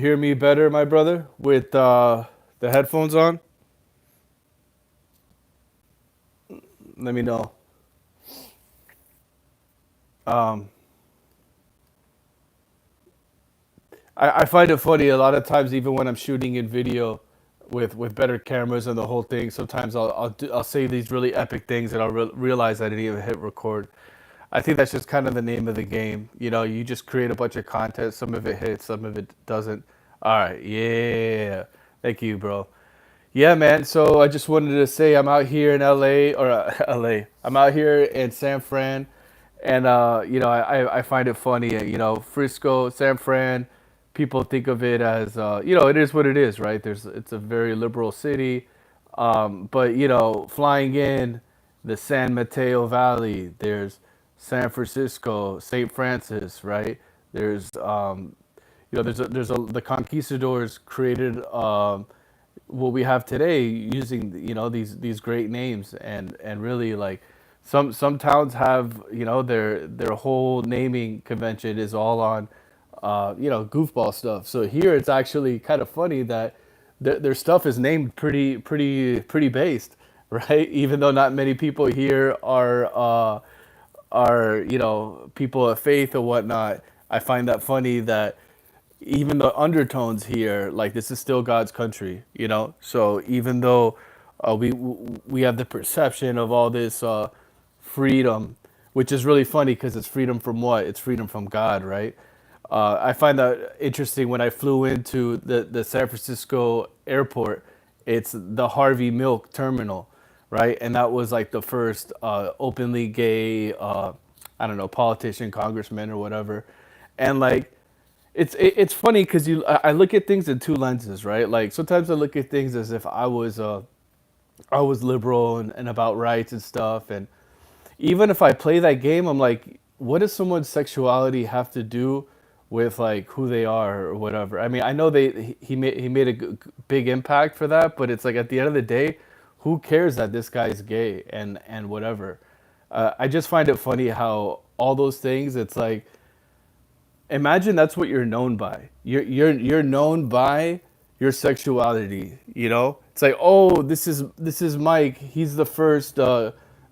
hear me better, my brother, with the headphones on? Let me know. Um, I find it funny a lot of times, even when I'm shooting in video with better cameras and the whole thing. Sometimes I'll say these really epic things and I'll realize I didn't even hit record. I think that's just kind of the name of the game. You know, you just create a bunch of content. Some of it hits, some of it doesn't. All right, yeah. Thank you, bro. Yeah, man. So I just wanted to say I'm out here in LA or LA. I'm out here in San Fran, and I find it funny. Frisco, San Fran. People think of it as it is what it is, right? It's a very liberal city, but flying in the San Mateo Valley. There's San Francisco, St. Francis, right? There's the conquistadors created what we have today using these great names and really like some towns have their whole naming convention is all on goofball stuff. So here it's actually kind of funny that their stuff is named pretty based, right? Even though not many people here are people of faith or whatnot. I find that funny that even the undertones here, like this is still God's country, you know. So even though we have the perception of all this freedom, which is really funny because it's freedom from what? It's freedom from God, right? I find that interesting when I flew into the San Francisco airport. It's the Harvey Milk Terminal, right? And that was like the first openly gay, I don't know, politician, congressman, or whatever. And like, it's funny because I look at things in two lenses, right? Like sometimes I look at things as if I was liberal and about rights and stuff, and even if I play that game, I'm like, what does someone's sexuality have to do with like who they are or whatever? I mean, I know he made a big impact for that, but it's like at the end of the day, who cares that this guy's gay and whatever? I just find it funny how all those things. It's like imagine that's what you're known by. You're known by your sexuality. You know, it's like, oh, this is Mike. He's the first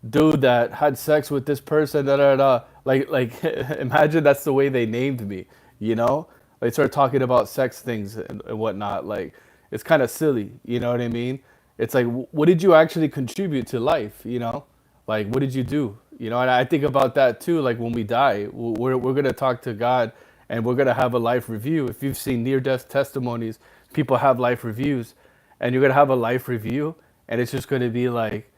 dude that had sex with this person. Da da da. Like imagine that's the way they named me. You know, they start talking about sex things and whatnot. Like it's kind of silly. You know what I mean? It's like, what did you actually contribute to life? You know, like what did you do? You know, and I think about that too. Like when we die, we're gonna talk to God, and we're gonna have a life review. If you've seen near-death testimonies, people have life reviews, and you're gonna have a life review, and it's just gonna be like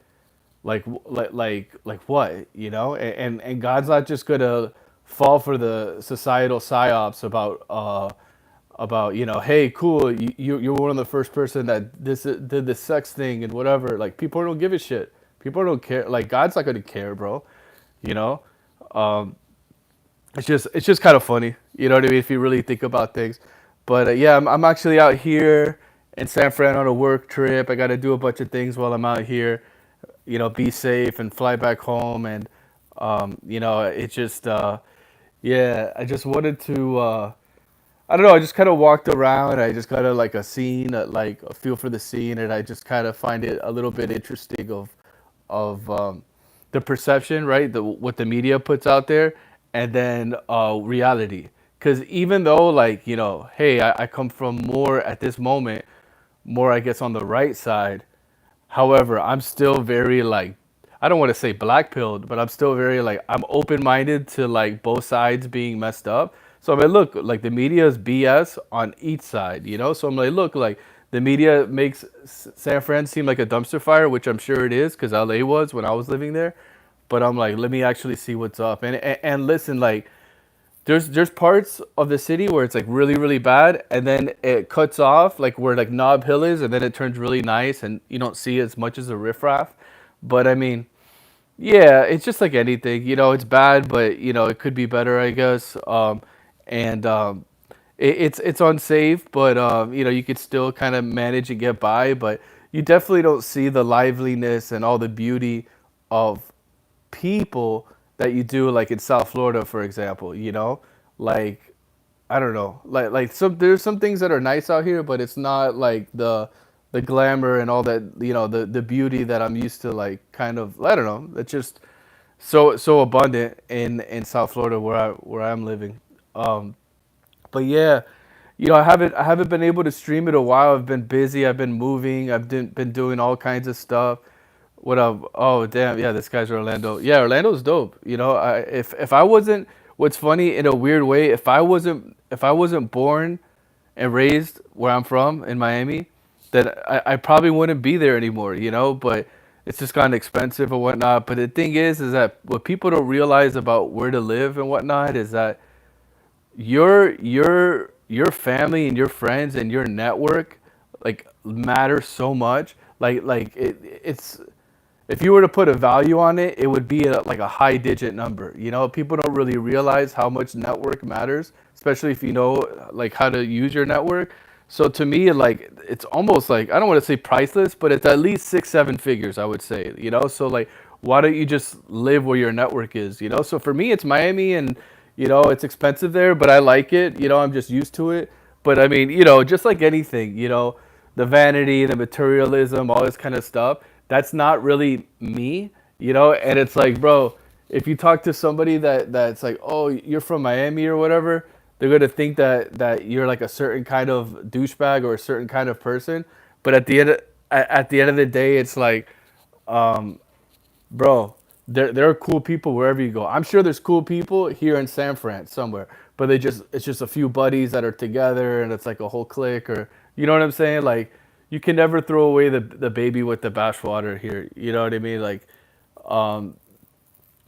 what, you know? And God's not just gonna fall for the societal psyops about hey, cool, you're one of the first person that this did this sex thing and whatever. Like people don't give a shit. People don't care. Like God's not gonna care, bro. You know, it's just kind of funny. You know what I mean? If you really think about things. But yeah, I'm actually out here in San Fran on a work trip. I got to do a bunch of things while I'm out here. Be safe and fly back home. And it just yeah, I just wanted to. I don't know. I just kind of walked around. I just got a like a scene, like a feel for the scene, and I just kind of find it a little bit interesting of the perception, right? The what the media puts out there, and then reality. Because even though, like hey, I come from more at this moment, more I guess on the right side. However, I'm still very like I don't want to say black pilled, but I'm still very like I'm open minded to like both sides being messed up. So I mean, look, like the media is BS on each side, you know. So I'm like, look, like the media makes San Fran seem like a dumpster fire, which I'm sure it is because LA was when I was living there. But I'm like, let me actually see what's up and listen, like there's parts of the city where it's like really bad, and then it cuts off like where like Nob Hill is, and then it turns really nice, and you don't see as much as a riffraff. But I mean, yeah, it's just like anything, it's bad, but it could be better, I guess. And it's unsafe, but you could still kind of manage and get by. But you definitely don't see the liveliness and all the beauty of people that you do like in South Florida, for example, like I don't know. Like some there's some things that are nice out here, but it's not like the glamour and all that, the beauty that I'm used to, like kind of, I don't know. It's just so abundant in South Florida where I'm living. Um but yeah, I haven't been able to stream it a while. I've been busy. I've been moving. Been doing all kinds of stuff. What up? Oh damn, yeah, this guy's Orlando. Yeah, Orlando's dope. If I wasn't, what's funny in a weird way, if I wasn't born and raised where I'm from in Miami, then I probably wouldn't be there anymore. But it's just gotten expensive and whatnot. But the thing is that what people don't realize about where to live and whatnot is that your family and your friends and your network like matter so much. It's if you were to put a value on it, it would be like a high digit number. People don't really realize how much network matters, especially if you know like how to use your network. So to me, like it's almost like, I don't want to say priceless, but it's at least six, seven figures, I would say. So like, why don't you just live where your network is? So for me, it's Miami, and it's expensive there, but I like it. I'm just used to it. But I mean, just like anything, the vanity, the materialism, all this kind of stuff, that's not really me. And it's like, bro, if you talk to somebody that's like, oh, you're from Miami or whatever, they're gonna think that you're like a certain kind of douchebag or a certain kind of person. But at the end of the day, it's like, bro, there are cool people wherever you go. I'm sure there's cool people here in San Fran somewhere, but it's just a few buddies that are together, and it's like a whole clique, or you know what I'm saying? Like, you can never throw away the baby with the bathwater here. You know what I mean? Like,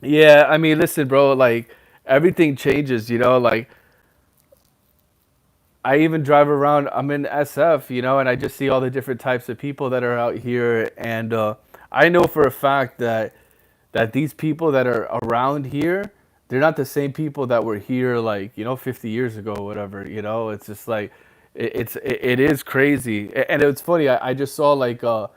yeah, I mean, listen, bro, like everything changes. Like, I even drive around. I'm in SF, and I just see all the different types of people that are out here, and I know for a fact that these people that are around here, they're not the same people that were here like 50 years ago, or whatever. It's just like it is crazy, and it's funny. I just saw like a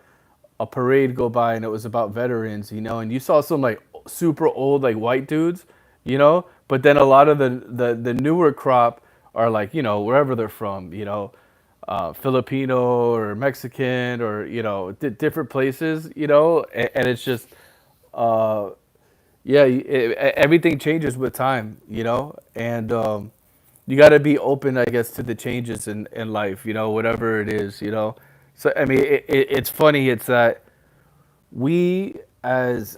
parade go by, and it was about veterans, and you saw some like super old like white dudes. But then a lot of the newer crop are like wherever they're from, Filipino or Mexican, or different places, and it's just uh, yeah, everything changes with time, and you got to be open, I guess, to the changes in life, whatever it is. So I mean, it's funny. It's that we as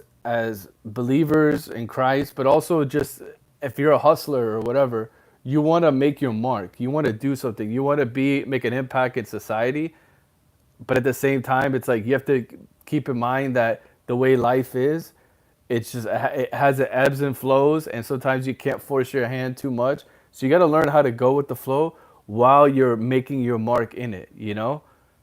believers in Christ, but also just if you're a hustler or whatever, you want to make your mark. You want to do something. You want to be make an impact in society, but at the same time, it's like you have to keep in mind that the way life is, it has its ebbs and flows, and sometimes you can't force your hand too much. So you got to learn how to go with the flow while you're making your mark in it.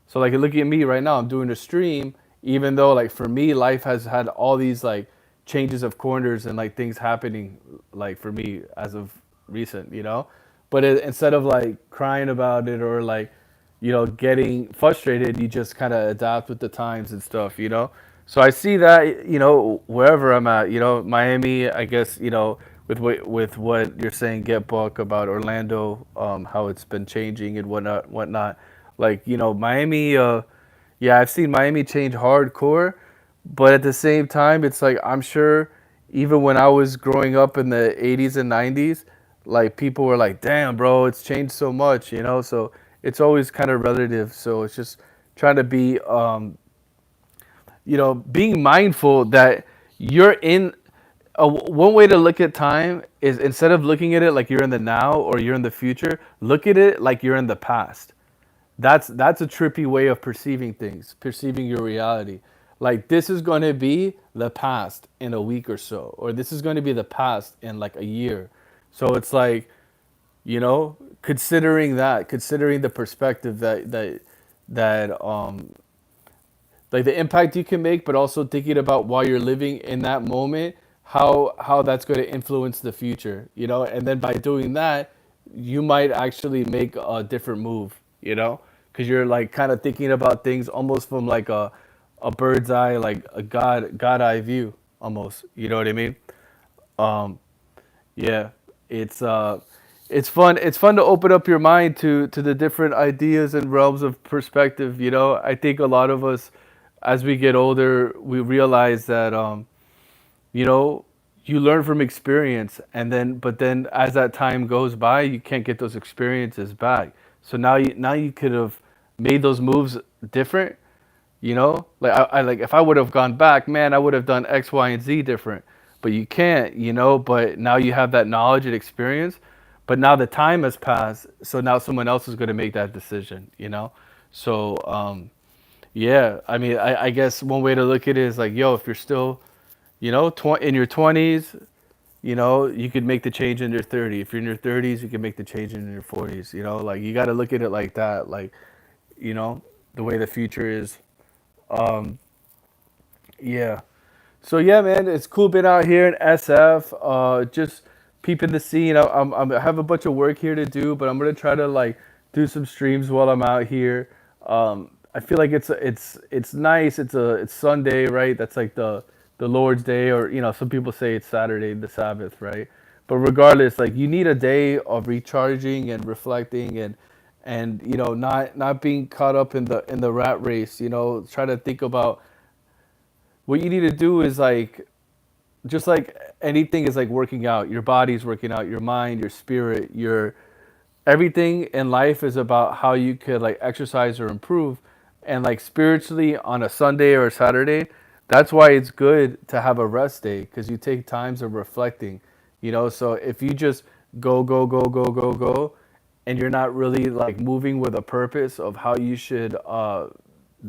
So like, look at me right now. I'm doing a stream, even though like for me, life has had all these like changes of corners and like things happening like for me as of recent. But instead of like crying about it or like getting frustrated, you just kind of adapt with the times and stuff. So I see that, wherever I'm at, Miami, I guess, with what you're saying, Get Book about Orlando, how it's been changing and whatnot. Like, Miami, yeah, I've seen Miami change hardcore, but at the same time, it's like I'm sure even when I was growing up in the 80s and 90s, like people were like, "Damn, bro, it's changed so much." So it's always kind of relative. So it's just trying to be, being mindful that you're in. One way to look at time is, instead of looking at it like you're in the now or you're in the future, look at it like you're in the past. That's a trippy way of perceiving things, perceiving your reality. Like, this is going to be the past in a week or so, or this is going to be the past in like a year. So it's like, considering the perspective that like the impact you can make, but also thinking about while you're living in that moment, how that's going to influence the future. And then by doing that, you might actually make a different move, because you're like kind of thinking about things almost from like a bird's eye, like a god eye view almost. You know what I mean? Um, yeah, it's It's fun to open up your mind to the different ideas and realms of perspective. You know, I think a lot of us, as we get older, we realize that you know, you learn from experience, and then but then as that time goes by, you can't get those experiences back. So now you could have made those moves different. You know, like I like if I would have gone back, man, I would have done X, Y, and Z different. But you can't, you know. But now you have that knowledge and experience. But now the time has passed, so now someone else is going to make that decision. You know, so yeah. I mean, I guess one way to look at it is like, yo, if you're still, you know, in your 20s, you know, you could make the change in your 30. If you're in your 30s, you can make the change in your 40s. You know, like you got to look at it like that. Like, you know, the way the future is. Um, yeah. So yeah, man, it's cool being out here in SF. Just peeping the scene. I have a bunch of work here to do, but I'm gonna try to like do some streams while I'm out here. I feel like it's nice. It's Sunday, right? That's like the Lord's Day, or you know, some people say it's Saturday, the Sabbath, right? But regardless, like you need a day of recharging and reflecting and you know, not being caught up in the rat race. You know, try to think about what you need to do is like just like anything is like working out. Your body's working out, your mind, your spirit, your everything in life is about how you could like exercise or improve. And like spiritually on a Sunday or a Saturday, that's why it's good to have a rest day because you take times of reflecting. You know, so if you just go, and you're not really like moving with a purpose of how you should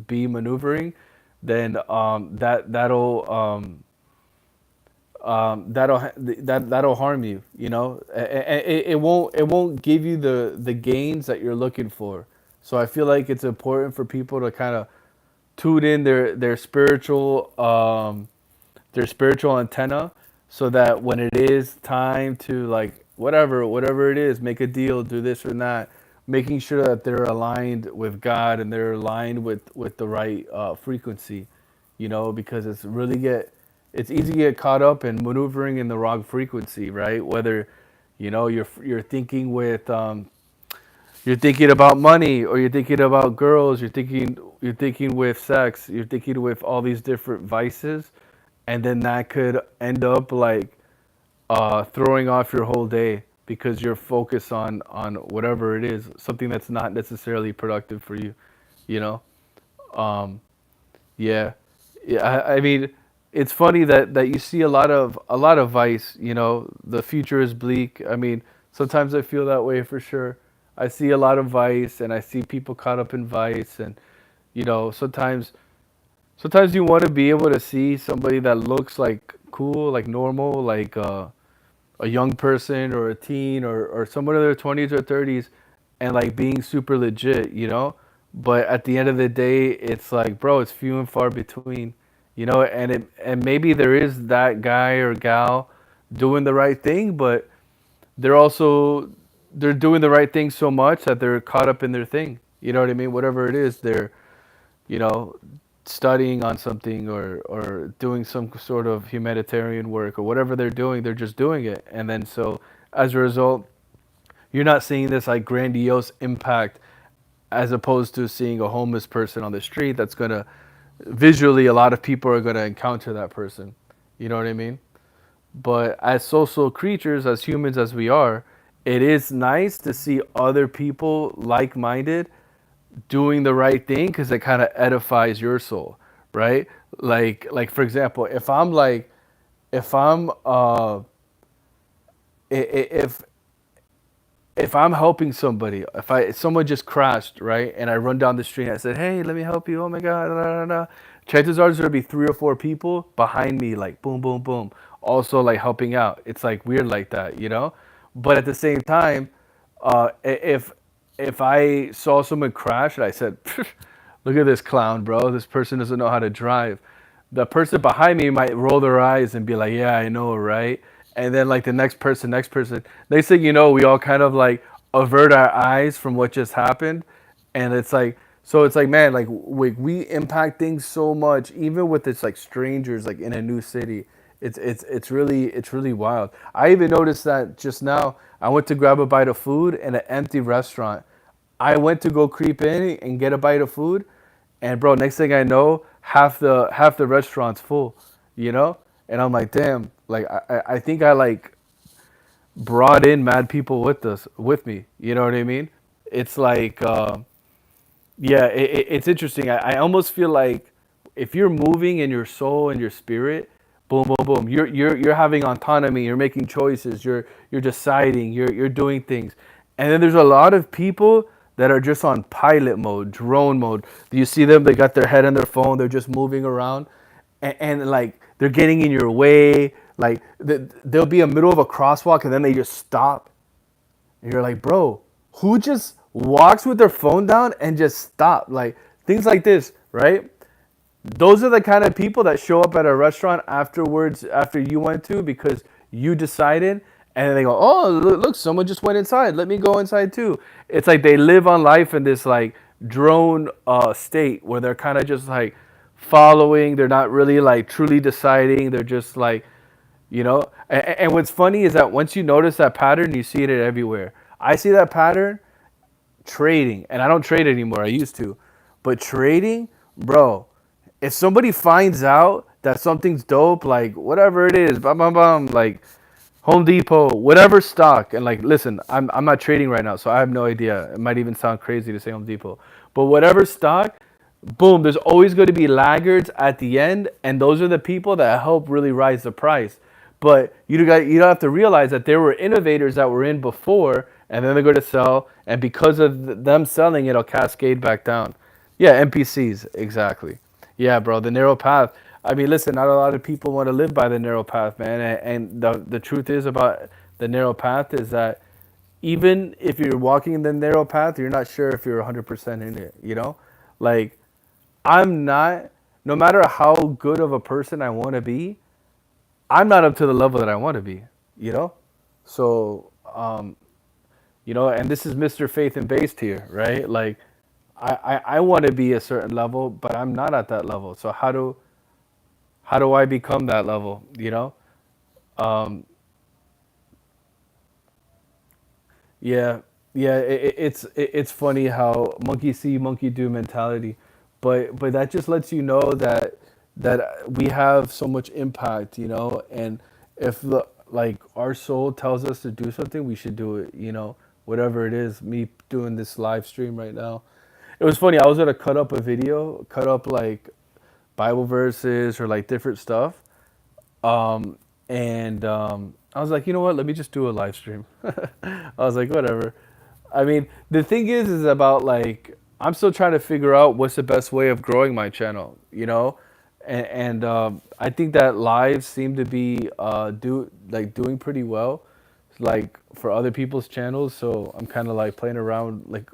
be maneuvering, then that'll harm you. You know, it won't give you the gains that you're looking for. So I feel like it's important for people to kind of tune in their spiritual antenna, so that when it is time to like whatever it is, make a deal, do this or that, making sure that they're aligned with God and they're aligned with the right frequency, you know, because it's easy to get caught up in maneuvering in the wrong frequency, right? Whether you know you're thinking with you're thinking about money, or you're thinking about girls, you're thinking with sex, you're thinking with all these different vices, and then that could end up like throwing off your whole day because you're focused on whatever it is, something that's not necessarily productive for you, you know. um yeah. Yeah, I mean, it's funny that you see a lot of vice. You know, the future is bleak. I mean, sometimes I feel that way for sure. I see a lot of vice, and I see people caught up in vice, and you know, sometimes you want to be able to see somebody that looks like cool, like normal, like a young person or a teen or someone in their 20s or 30s, and like being super legit, you know. But at the end of the day, it's like, bro, it's few and far between, you know. And maybe there is that guy or gal doing the right thing, but they're also they're doing the right thing so much that they're caught up in their thing. You know what I mean? Whatever it is, they're, you know, studying on something or doing some sort of humanitarian work or whatever they're doing, they're just doing it. And then so as a result, you're not seeing this like grandiose impact, as opposed to seeing a homeless person on the street that's going to visually, a lot of people are going to encounter that person. You know what I mean? But as social creatures, as humans as we are, it is nice to see other people like-minded doing the right thing because it kind of edifies your soul, right? Like for example, if I'm if I'm helping somebody, if someone just crashed, right, and I run down the street and I said, "Hey, let me help you." Oh my God, da, da, da. Chances are there's gonna be three or four people behind me, like boom, boom, boom, also like helping out. It's like weird like that, you know. But at the same time, if I saw someone crash and I said, "Look at this clown, bro. This person doesn't know how to drive." The person behind me might roll their eyes and be like, "Yeah, I know, right?" And then like the next person. Next thing you know, we all kind of like avert our eyes from what just happened, and it's like, so it's like, man, like we impact things so much, even with it's like strangers like in a new city. It's really wild. I even noticed that just now. I went to grab a bite of food in an empty restaurant. I went to go creep in and get a bite of food, and bro, next thing I know, half the restaurant's full, you know. And I'm like, damn, like I think I like brought in mad people with me. You know what I mean? It's like, yeah, it's interesting. I almost feel like if you're moving in your soul and your spirit, boom, boom, boom, you're having autonomy. You're making choices. You're deciding. You're doing things. And then there's a lot of people that are just on pilot mode, drone mode. You see them? They got their head on their phone. They're just moving around, and like they're getting in your way. Like they'll be in the middle of a crosswalk, and then they just stop and you're like, bro, who just walks with their phone down and just stop? Like things like this, right? Those are the kind of people that show up at a restaurant afterwards after you went to because you decided and then they go, "Oh, look, someone just went inside. Let me go inside too." It's like they live on life in this like drone state where they're kind of just like following, they're not really like truly deciding. They're just like, and what's funny is that once you notice that pattern, you see it everywhere. I see that pattern trading, and I don't trade anymore. I used to, but trading, bro. If somebody finds out that something's dope, like whatever it is, bum bum bum, like Home Depot, whatever stock, and like, listen, I'm not trading right now, so I have no idea. It might even sound crazy to say Home Depot, but whatever stock, boom, there's always going to be laggards at the end, and those are the people that help really rise the price. But you don't have to realize that there were innovators that were in before, and then they're going to sell, and because of them selling, it'll cascade back down. Yeah, NPCs, exactly. Yeah, bro, the narrow path. I mean, listen, not a lot of people want to live by the narrow path, man. And the truth is about the narrow path is that even if you're walking in the narrow path, you're not sure if you're 100% in it, you know? Like, I'm not, no matter how good of a person I want to be, I'm not up to the level that I want to be, you know? So, and this is Mr. Faith and Based here, right? Like, I want to be a certain level, but I'm not at that level. So how do I become that level, you know? Um, Yeah, yeah. It's funny how monkey see, monkey do mentality, but that just lets you know that we have so much impact, and if like our soul tells us to do something, we should do it, whatever it is. Me doing this live stream right now, it was funny. I was gonna cut up a video, cut up like Bible verses or like different stuff, and I was like, you know what? Let me just do a live stream. I was like, whatever. I mean, the thing is about like I'm still trying to figure out what's the best way of growing my channel, and I think that lives seem to be doing pretty well, like for other people's channels. So I'm kind of like playing around like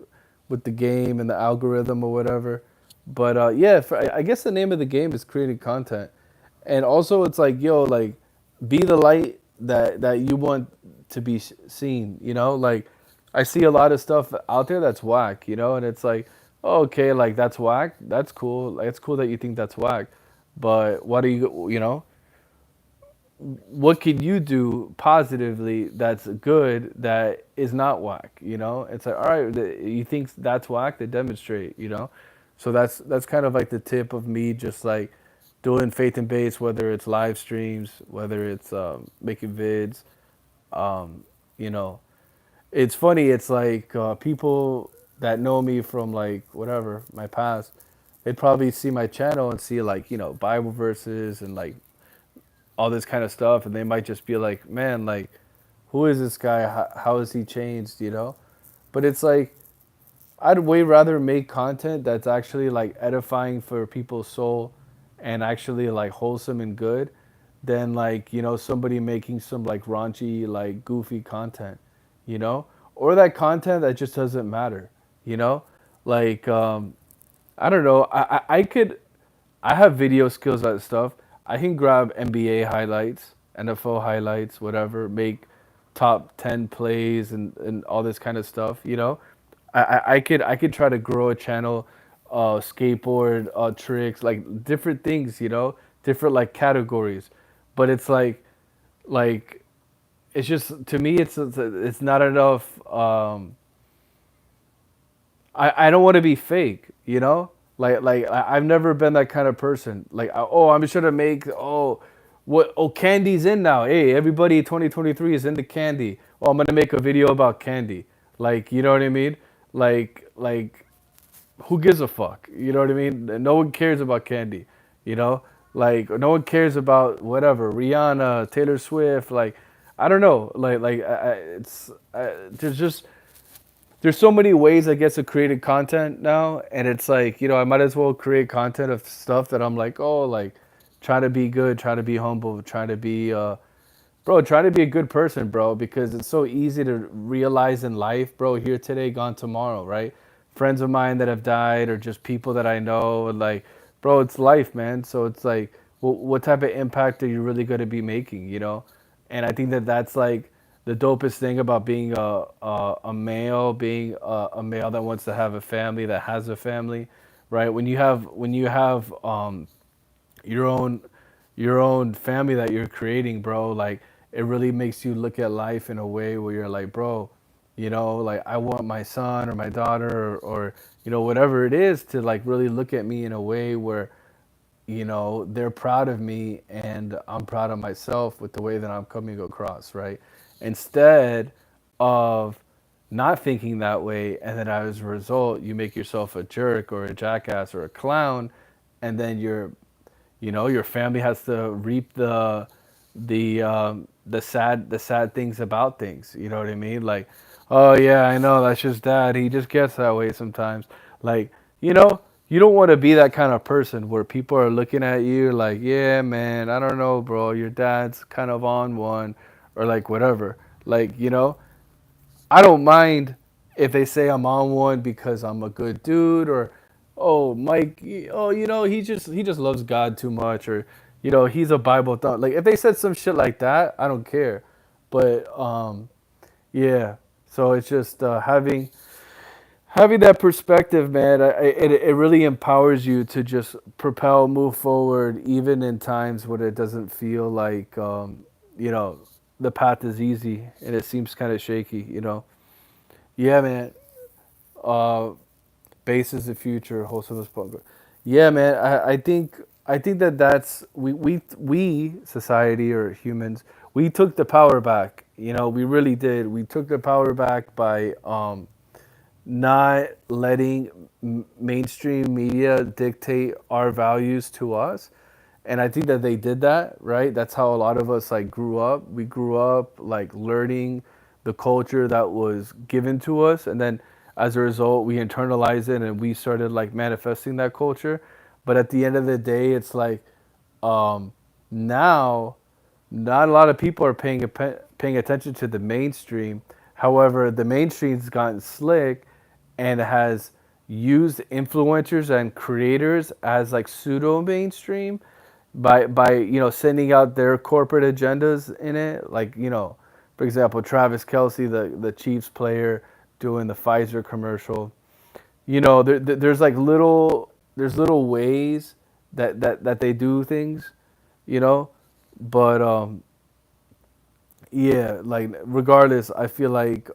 with the game and the algorithm or whatever. But yeah, I guess the name of the game is creating content, and also it's like, yo, like be the light that you want to be seen. Like I see a lot of stuff out there that's whack, and it's like, oh, okay, like that's whack. That's cool. Like, it's cool that you think that's whack, but what do what can you do positively that's good that is not whack? It's like, all right, you think that's whack, then demonstrate. So that's kind of like the tip of me just like doing faith and base, whether it's live streams, whether it's making vids. You know, it's funny. It's like people that know me from like whatever my past, they'd probably see my channel and see like Bible verses and like all this kind of stuff, and they might just be like, man, like who is this guy? How has he changed? But it's like I'd way rather make content that's actually like edifying for people's soul and actually like wholesome and good than like, somebody making some like raunchy, like goofy content, you know? Or that content that just doesn't matter, you know? Like, I don't know. I have video skills at stuff. I can grab NBA highlights, NFL highlights, whatever, make top 10 plays and all this kind of stuff, I could try to grow a channel, skateboard tricks, like different things, different like categories. but it's like it's just to me it's not enough. I don't want to be fake, you know? I've never been that kind of person. Oh, I'm just gonna make candy's in now. Hey, everybody 2023 is into candy. Oh, I'm gonna make a video about candy. Like, you know what I mean? Like who gives a fuck? You know what I mean? No one cares about candy, you know? Like no one cares about whatever, Rihanna, Taylor Swift, like I don't know. There's just there's so many ways I guess of creating content now, and it's like, you know, I might as well create content of stuff that I'm like, oh, like try to be good, try to be humble, try to be bro, try to be a good person, bro, because it's so easy to realize in life, bro, here today, gone tomorrow, right? Friends of mine that have died or just people that I know, like, bro, it's life, man. So it's like, what type of impact are you really going to be making, you know? And I think that that's like the dopest thing about being a male, being a male that wants to have a family, that has a family, right? When you have your own your own family that you're creating, bro, like it really makes you look at life in a way where you're like, bro, you know, like I want my son or my daughter or you know whatever it is to like really look at me in a way where you know they're proud of me and I'm proud of myself with the way that I'm coming across, right? Instead of not thinking that way, and then as a result you make yourself a jerk or a jackass or a clown, and then you're you know, your family has to reap the sad things about things. You know what I mean? Like, oh yeah, I know that's just dad. He just gets that way sometimes. Like, you know, you don't want to be that kind of person where people are looking at you like, yeah, man, I don't know, bro. Your dad's kind of on one, or like whatever. Like, you know, I don't mind if they say I'm on one because I'm a good dude or oh Mike oh you know he just loves God too much or you know he's a Bible thought like if they said some shit like that I don't care but yeah so it's just having that perspective man it really empowers you to just propel move forward even in times when it doesn't feel like you know the path is easy and it seems kind of shaky you know yeah, man. Uh, Base is the future. Wholesome is punk. Yeah, man. I think that that's we society or humans we took the power back. You know, we really did. We took the power back by not letting mainstream media dictate our values to us. And I think that they did that, right? That's how a lot of us like grew up. We grew up like learning the culture that was given to us and then as a result we internalized it and we started like manifesting that culture. But at the end of the day, it's like um now not a lot of people are paying attention to the mainstream. However, the mainstream's gotten slick and has used influencers and creators as like pseudo mainstream by you know sending out their corporate agendas in it. Like you know, for example, Travis Kelsey, the Chiefs player, doing the Pfizer commercial. You know, there's like there's little ways that they do things. You know, but yeah, like regardless, I feel like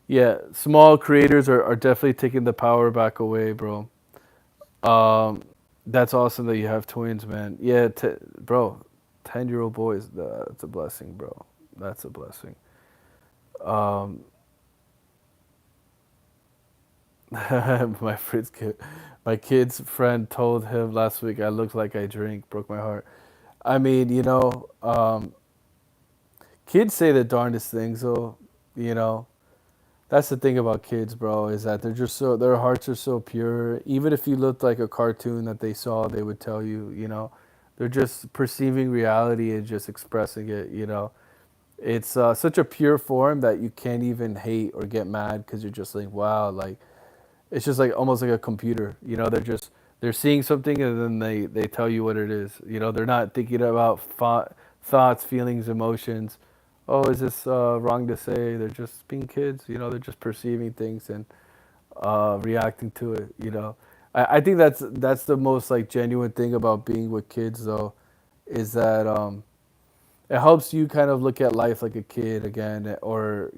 yeah, small creators are definitely taking the power back away, bro. Um, that's awesome that you have twins, man. Yeah, bro, 10-year-old boys, that's a blessing, bro. That's a blessing. Um, my kid, my kid's friend told him last week I look like I drink. Broke my heart. I mean, you know, kids say the darndest things, though. You know, that's the thing about kids, bro, is that they're just so their hearts are so pure. Even if you looked like a cartoon that they saw, they would tell you, you know, they're just perceiving reality and just expressing it, you know. It's such a pure form that you can't even hate or get mad because you're just like, wow, like it's just like almost like a computer, you know. They're seeing something and then they tell you what it is, you know. They're not thinking about thoughts, feelings, emotions. Oh, is this wrong to say? They're just being kids, you know. They're just perceiving things and reacting to it, you know. I think that's the most like genuine thing about being with kids, though, is that it helps you kind of look at life like a kid again, or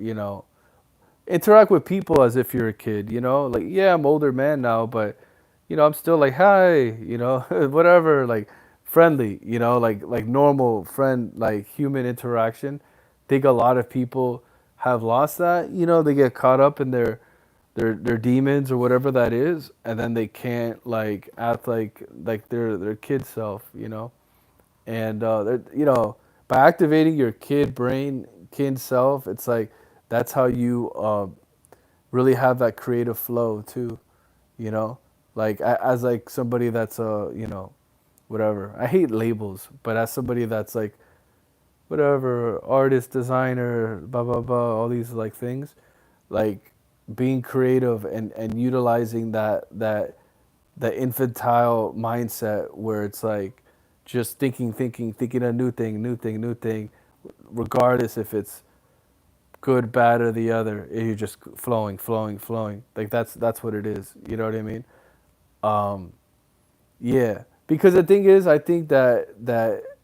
interact with people as if you're a kid. Like, yeah, I'm older man now, but I'm still like, hi, whatever, like friendly, like normal friend, like human interaction. Think a lot of people have lost that. They get caught up in their demons or whatever that is, and then they can't like act like their kid self. And by activating your kid brain, kid self, it's like that's how you really have that creative flow too. you know like as like somebody that's whatever, I hate labels, but as somebody that's like whatever, artist, designer, blah blah blah, all these like things, like being creative and utilizing that infantile mindset where it's like just thinking a new thing, regardless if it's good, bad, or the other. You're just flowing. Like that's what it is. You know what I mean? Um, yeah, because the thing is, I think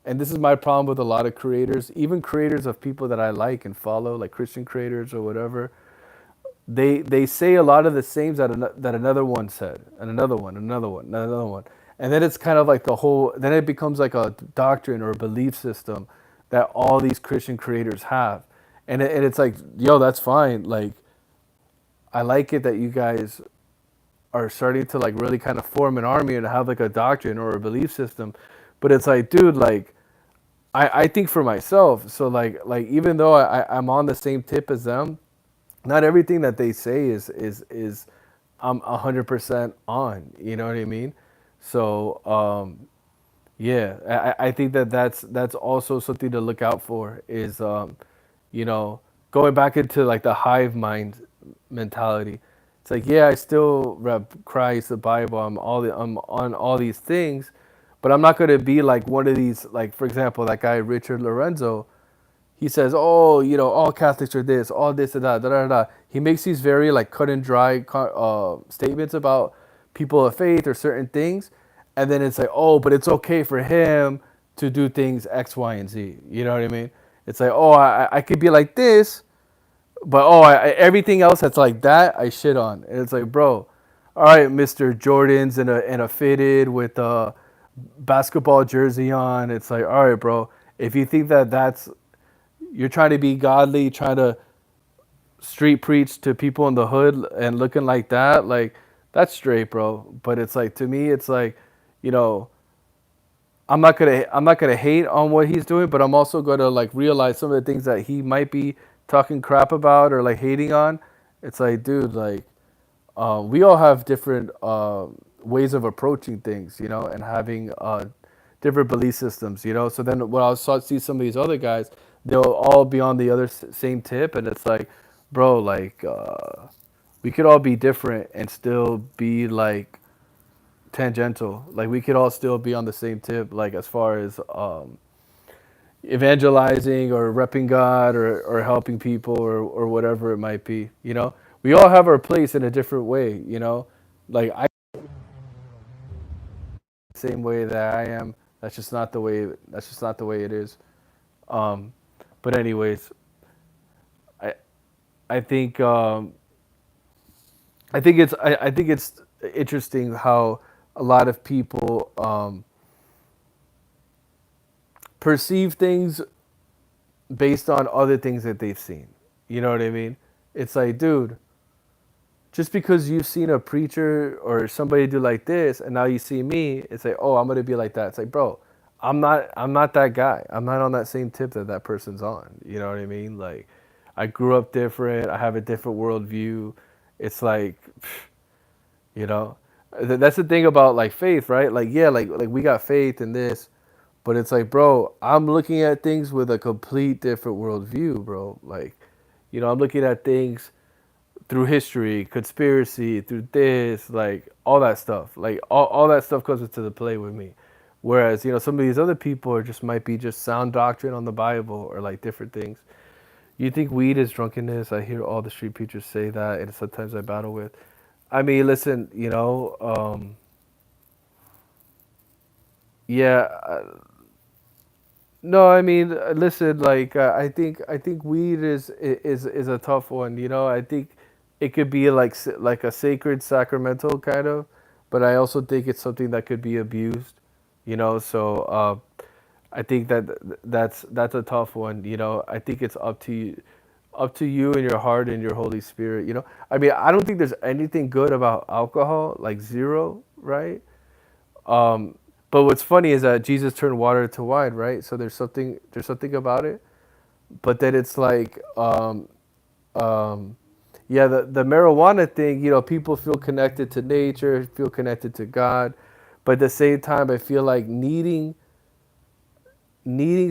and this is my problem with a lot of creators, even creators of people that I like and follow, like Christian creators or whatever. They say a lot of the same that another one said, and another one, and then it's kind of like the whole. Then it becomes like a doctrine or a belief system that all these Christian creators have, and it's like, yo, that's fine. Like, I like it that you guys are starting to like really kind of form an army and have like a doctrine or a belief system, but it's like, dude, like I think for myself. So like even though I'm on the same tip as them, not everything that they say is I'm 100% on. You know what I mean? So yeah, I think that's also something to look out for. Is you know going back into like the hive mind mentality. It's like, yeah, I still rep Christ, the Bible. I'm on all these things, but I'm not gonna be like one of these. Like, for example, that guy Richard Lorenzo, he says, "Oh, all Catholics are this, all this and that, da da da." He makes these very like cut and dry statements about people of faith or certain things, and then it's like, "Oh, but it's okay for him to do things X, Y, and Z." You know what I mean? It's like, "Oh, I could be like this, but everything else that's like that, I shit on." And it's like, bro, all right, Mister Jordan's in a fitted with a basketball jersey on. It's like, all right, bro. If you think that's you're trying to be godly, trying to street preach to people in the hood and looking like that, like that's straight, bro. But it's like, to me, it's like, you know, I'm not gonna hate on what he's doing, but I'm also gonna like realize some of the things that he might be talking crap about or like hating on. It's like, dude, like we all have different ways of approaching things, and having different belief systems, So then when see some of these other guys, they'll all be on the other same tip, and it's like, bro, like we could all be different and still be like tangential. Like we could all still be on the same tip, like as far as evangelizing or repping God or helping people or whatever it might be. We all have our place in a different way. Like I same way that I am. That's just not the way. That's just not the way it is. Um, but anyways, I I think I think it's interesting how a lot of people perceive things based on other things that they've seen. You know what I mean? It's like, dude, just because you've seen a preacher or somebody do like this and now you see me, it's like, oh, I'm gonna be like that. It's like, bro, I'm not that guy. I'm not on that same tip that person's on. You know what I mean? Like, I grew up different. I have a different worldview. It's like, you know, that's the thing about like faith, right? Like, yeah, like we got faith in this, but it's like, bro, I'm looking at things with a complete different worldview, bro. Like, I'm looking at things through history, conspiracy, through this, like all that stuff. Like all that stuff comes into the play with me. Whereas, some of these other people are just might be just sound doctrine on the Bible or like different things. You think weed is drunkenness? I hear all the street preachers say that, and sometimes I battle with. I mean, listen, yeah, No, I mean, listen, like I think weed is a tough one. You know, I think it could be like like a sacred sacramental kind of, but I also think it's something that could be abused. You know, so I think that that's a tough one. You know, I think it's up to you and your heart and your Holy Spirit. You know, I mean, I don't think there's anything good about alcohol, like zero, right? Um, but what's funny is that Jesus turned water to wine, right? So there's something about it. But then it's like, um, yeah, the marijuana thing. You know, people feel connected to nature, feel connected to God, but at the same time, I feel like needing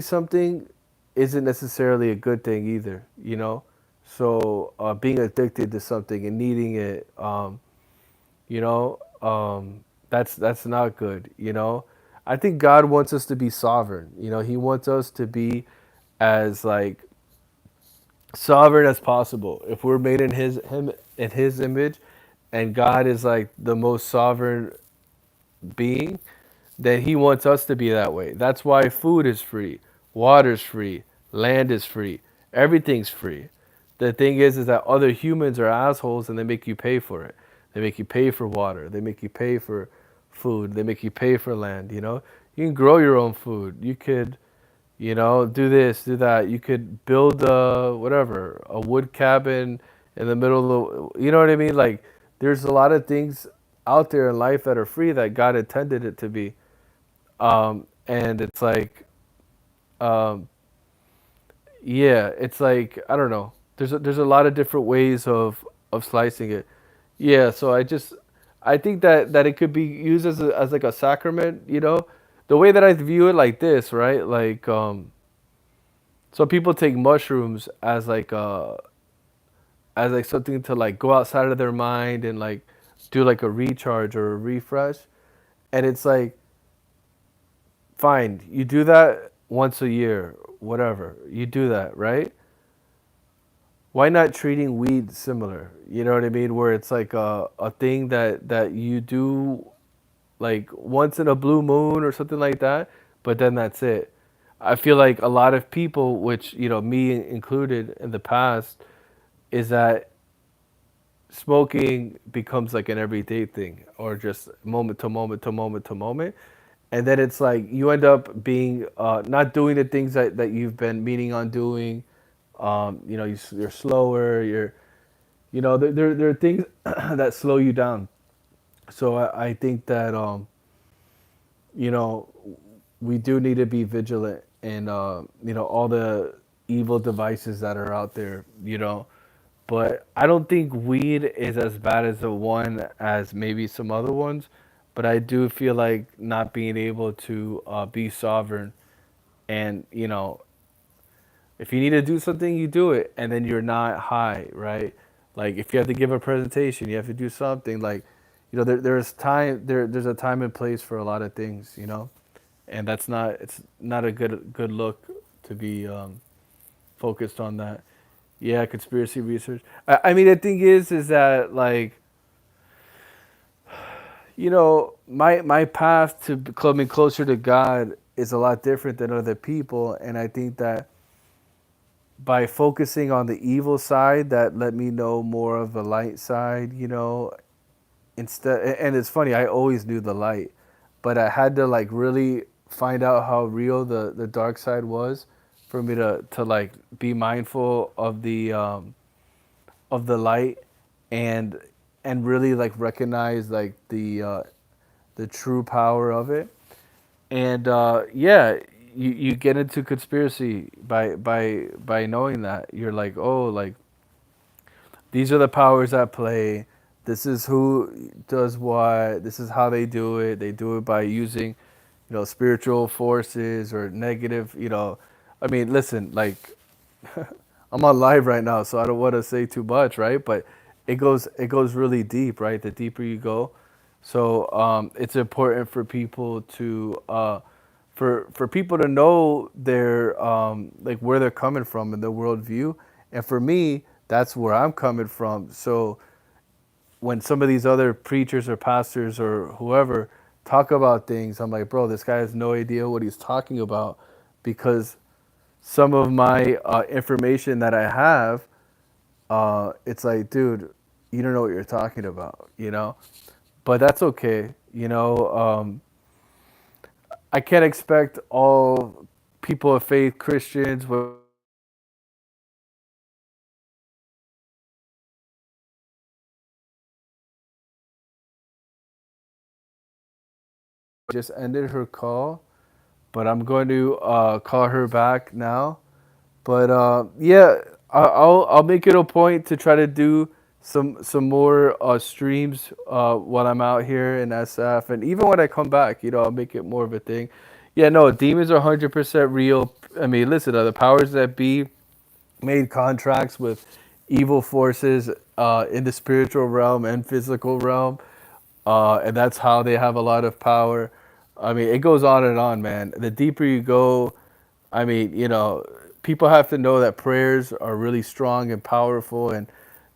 something isn't necessarily a good thing either. You know, so being addicted to something and needing it, you know, that's not good. You know, I think God wants us to be sovereign. You know, He wants us to be as like sovereign as possible. If we're made in His image, and God is like the most sovereign being, then He wants us to be that way. That's why food is free, water's free, land is free, everything's free. The thing is that other humans are assholes and they make you pay for it. They make you pay for water. They make you pay for food. They make you pay for land. You know, you can grow your own food. You could, you know, do this, do that. You could build whatever, a wood cabin in the middle of the, you know what I mean? Like, there's a lot of things out there in life that are free that God intended it to be. And it's like, um, yeah, it's like I don't know. There's a lot of different ways of slicing it. Yeah, so I think that it could be used as like a sacrament. You know, the way that I view it like this, right? Like, so people take mushrooms as like something to like go outside of their mind and like do like a recharge or a refresh, and it's like fine, you do that once a year, whatever. You do that, right? Why not treating weed similar? You know what I mean? Where it's like a thing that you do like once in a blue moon or something like that, but then that's it. I feel like a lot of people, which, you know, me included in the past, is that smoking becomes like an everyday thing or just moment to moment to moment to moment, and then it's like you end up being not doing the things that you've been meaning on doing. You know, you're slower, you know, there are things that slow you down. So I think that you know, we do need to be vigilant and you know, all the evil devices that are out there, you know. But I don't think weed is as bad as the one as maybe some other ones. But I do feel like not being able to be sovereign, and you know, if you need to do something, you do it, and then you're not high, right? Like if you have to give a presentation, you have to do something. Like, you know, there's a time and place for a lot of things, you know, and it's not a good look to be focused on that. Yeah, conspiracy research. I mean, the thing is that like, you know, my path to becoming closer to God is a lot different than other people, and I think that by focusing on the evil side, that let me know more of the light side. You know, instead, and it's funny, I always knew the light, but I had to like really find out how real the dark side was for me to like be mindful of the light, and really like recognize like the true power of it. And yeah, you get into conspiracy by knowing that you're like, oh, like these are the powers at play. This is who does what. This is how they do it. They do it by using, you know, spiritual forces or negative. You know, I mean, listen, like I'm on live right now, so I don't want to say too much, right? But it goes really deep, right? The deeper you go, so it's important for people to for people to know their like where they're coming from in their worldview, and for me, that's where I'm coming from. So when some of these other preachers or pastors or whoever talk about things, I'm like, bro, this guy has no idea what he's talking about because some of my information that I have, it's like, dude, you don't know what you're talking about, you know? But that's okay, you know. I can't expect all people of faith, Christians, just ended her call, but I'm going to call her back now. But yeah, I'll make it a point to try to do some more streams while I'm out here in SF, and even when I come back, you know, I'll make it more of a thing. Yeah, no, demons are 100% real. I mean, listen, the powers that be made contracts with evil forces in the spiritual realm and physical realm, and that's how they have a lot of power. I mean, it goes on and on, man. The deeper you go, I mean, you know, people have to know that prayers are really strong and powerful, and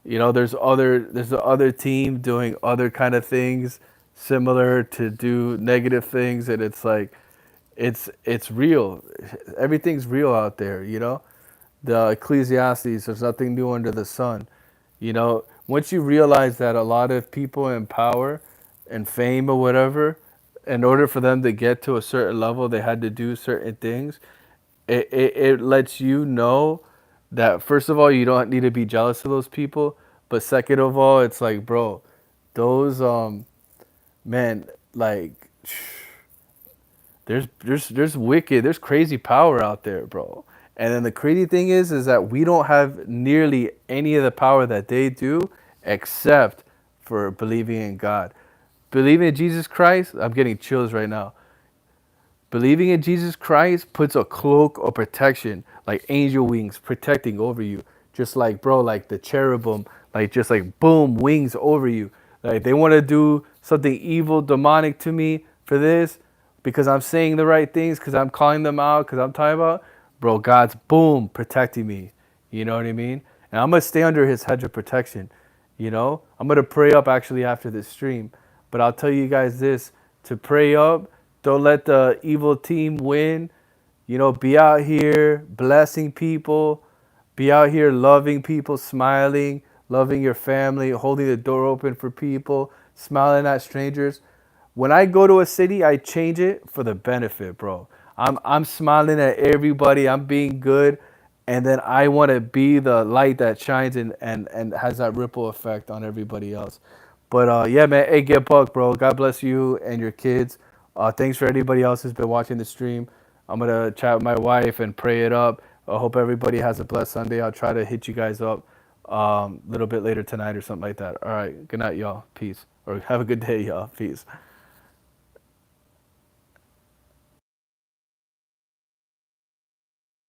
you know, there's the other team doing other kind of things similar to do negative things, and it's like it's real. Everything's real out there, you know. The Ecclesiastes, there's nothing new under the sun. You know, once you realize that a lot of people in power and fame or whatever, in order for them to get to a certain level, they had to do certain things. It lets you know that, first of all, you don't need to be jealous of those people. But second of all, it's like, bro, those, man, like, there's wicked, there's crazy power out there, bro. And then the crazy thing is that we don't have nearly any of the power that they do, except for believing in God. Believing in Jesus Christ, I'm getting chills right now. Believing in Jesus Christ puts a cloak of protection, like angel wings protecting over you. Just like, bro, like the cherubim, like just like boom, wings over you. Like they want to do something evil, demonic to me for this because I'm saying the right things, because I'm calling them out, because I'm talking about, bro, God's boom, protecting me. You know what I mean? And I'm going to stay under his hedge of protection. You know, I'm going to pray up actually after this stream. But I'll tell you guys this, to pray up, don't let the evil team win. You know, be out here blessing people, be out here loving people, smiling, loving your family, holding the door open for people, smiling at strangers. When I go to a city, I change it for the benefit, bro. I'm smiling at everybody. I'm being good, and then I want to be the light that shines and has that ripple effect on everybody else. But yeah, man. Hey, get buck, bro. God bless you and your kids. Thanks for anybody else who's been watching the stream. I'm gonna chat with my wife and pray it up. I hope everybody has a blessed Sunday. I'll try to hit you guys up a little bit later tonight or something like that. All right. Good night, y'all. Peace. Or have a good day, y'all. Peace.